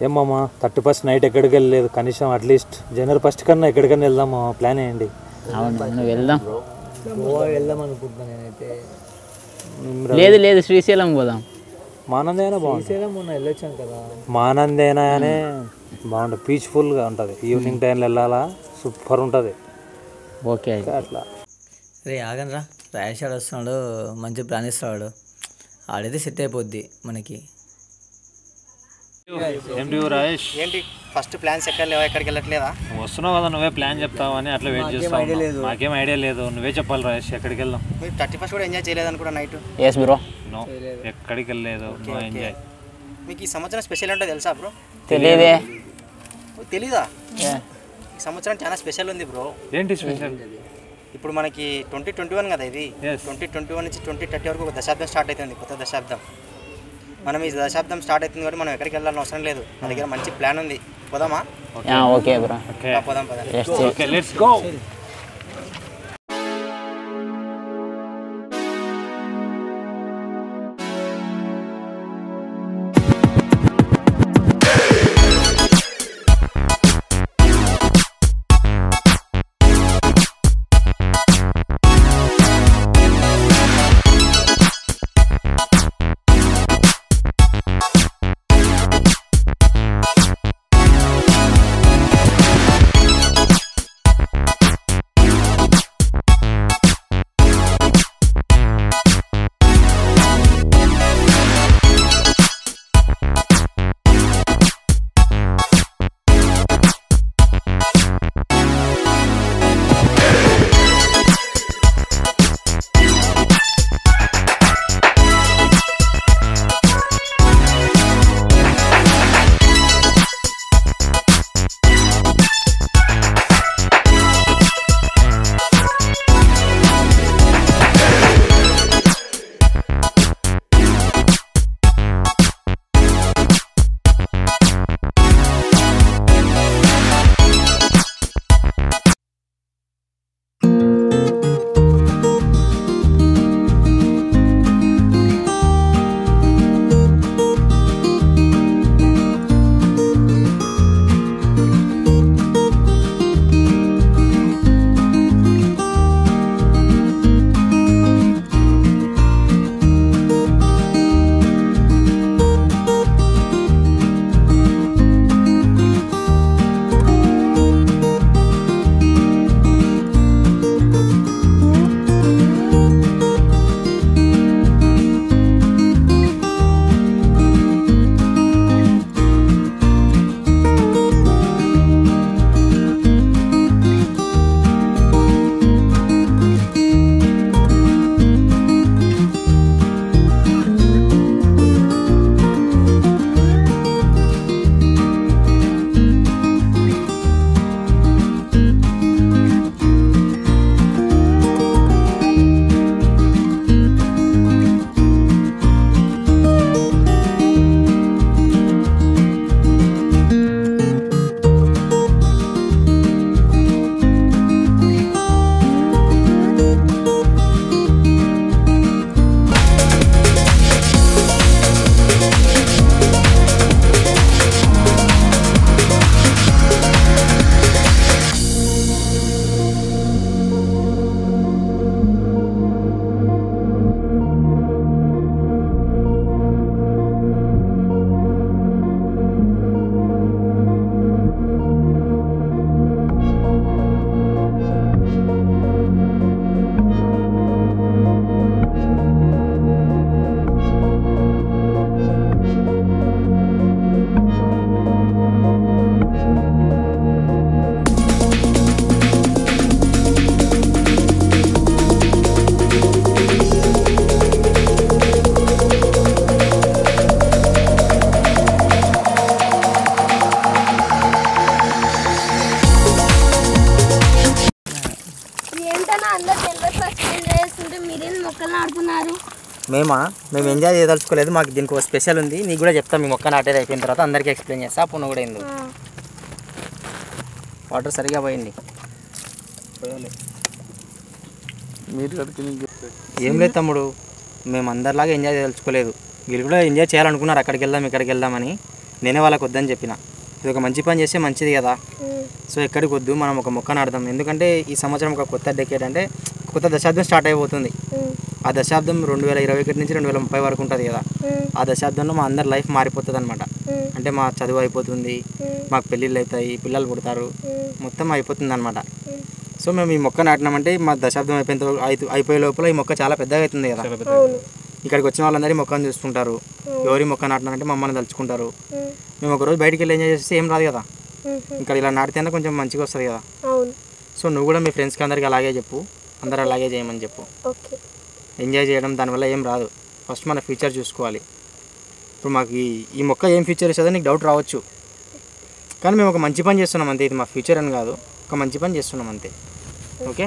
ఏమమ్మా 31st night ఎక్కడికి వెళ్ళలేదు, కనీసం అట్లీస్ట్ జనవరి 1st కన్నా ఎక్కడికైనా వెళ్దామా? ప్లాన్ వేయండి. అవును నువ్వు వెళ్దాం. గోవా వెళ్దాం అనుకుంటున్నాను నేనైతే. లేదు శ్రీశైలం పోదాం. మానందేనా బాగుంటుంది. శ్రీశైలం మొన్న వెళ్ళొచ్చాం కదా. మానందేనానే బాగుంటుంది, పీస్ఫుల్గా ఉంటుంది. ఈవినింగ్ టైంలో వెళ్ళాలా, సూపర్ ఉంటుంది. ఓకే అట్లా రే ఆగనరా, రాయేష్ ఆడు వస్తున్నాడు, మంచి ప్లాన్ ఇస్తాడు, ఆడైతే సెట్ అయిపోద్ది మనకి. ఏంటి రాయేష్, ఏంటి ఫస్ట్ ప్లాన్స్ ఎక్కడ లేవా? ఎక్కడికి వెళ్ళట్లేదా? వస్తున్నావు కదా, నువ్వే ప్లాన్ చెప్తావని అట్లా వెయిట్ చేస్తావు. మాకేం ఐడియా లేదు, నువ్వే చెప్పాలి రాయేష్. ఎక్కడికి వెళ్దాం? మీరు 31st కూడా ఎంజాయ్ చేయలేదు కూడా నైట్? Yes bro. నో, ఎక్కడికి వెళ్ళలేదు, నో ఎంజాయ్. మీకు ఈ సంవత్సరం స్పెషల్ ఏంటో తెలుసా బ్రో? తెలియదే. తెలీదా? ఈ సంవత్సరం చాలా స్పెషల్ ఉంది బ్రో. ఏంటి స్పెషల్? ఇప్పుడు మనకి 2021 కదా ఇది. 2021 నుంచి 2030 వరకు ఒక దశాబ్దం స్టార్ట్ అవుతుంది, కొత్త దశాబ్దం. మనం ఈ దశాబ్దం స్టార్ట్ అవుతుంది కాబట్టి మనం ఎక్కడికి వెళ్ళాలని అవసరం లేదు. మన దగ్గర మంచి ప్లాన్ ఉంది, పోదామా? ఓకే బ్రో, పోదాం. Okay, let's go. మేము ఎంజాయ్ చేయదలుచుకోలేదు, మాకు దీనికి ఒక స్పెషల్ ఉంది. నీకు కూడా చెప్తాను, మీ మొక్క నాటేది అయిపోయిన తర్వాత అందరికీ ఎక్స్ప్లెయిన్ చేస్తా. పున్న కూడా ఎందుకు వాటర్ సరిగా పోయింది. ఏం లేదు తమ్ముడు, మేము అందరిలాగా ఎంజాయ్ చేయదలుచుకోలేదు. వీళ్ళు కూడా ఎంజాయ్ చేయాలనుకున్నారు, అక్కడికి వెళ్దాం ఇక్కడికి వెళ్దామని. నేనే వాళ్ళకి వద్దని చెప్పిన. ఇది ఒక మంచి పని చేస్తే మంచిది కదా. సో ఎక్కడికి వద్దు, మనం ఒక మొక్క నాడదాం. ఎందుకంటే ఈ సంవత్సరం ఒక కొత్త డెకేడ్ అంటే కొత్త దశాబ్దం స్టార్ట్ అయిపోతుంది. ఆ దశాబ్దం 2021 నుంచి 2030 వరకు ఉంటుంది కదా. ఆ దశాబ్దంలో మా అందరి లైఫ్ మారిపోతుంది అనమాట. అంటే మా చదువు అయిపోతుంది, మాకు పెళ్ళిళ్ళు అవుతాయి, పిల్లలు పుడతారు, మొత్తం అయిపోతుంది అనమాట. సో మేము ఈ మొక్క నాటినామంటే మా దశాబ్దం అయిపోయే లోపల ఈ మొక్క చాలా పెద్దగా అవుతుంది కదా. ఇక్కడికి వచ్చిన వాళ్ళందరూ ఈ మొక్కను చూస్తుంటారు. ఎవరి మొక్క నాటినారంటే మమ్మల్ని తలుచుకుంటారు. మేము ఒకరోజు బయటికి వెళ్ళి ఎంజాయ్ చేస్తే ఏం రాదు కదా. ఇక్కడ ఇలా నాటితేనే కొంచెం మంచిగా వస్తుంది కదా. సో నువ్వు కూడా మీ ఫ్రెండ్స్కి అందరికీ అలాగే చెప్పు, అందరూ అలాగే చేయమని చెప్పు. ఎంజాయ్ చేయడం దానివల్ల ఏం రాదు. ఫస్ట్ మన ఫ్యూచర్ చూసుకోవాలి. ఇప్పుడు మాకు ఈ మొక్క ఏం ఫ్యూచర్ ఇస్తుందో నీకు డౌట్ రావచ్చు, కానీ మేము ఒక మంచి పని చేస్తున్నాం అంతే. ఇది మా ఫ్యూచర్ అని కాదు, ఒక మంచి పని చేస్తున్నాం అంతే. ఓకే.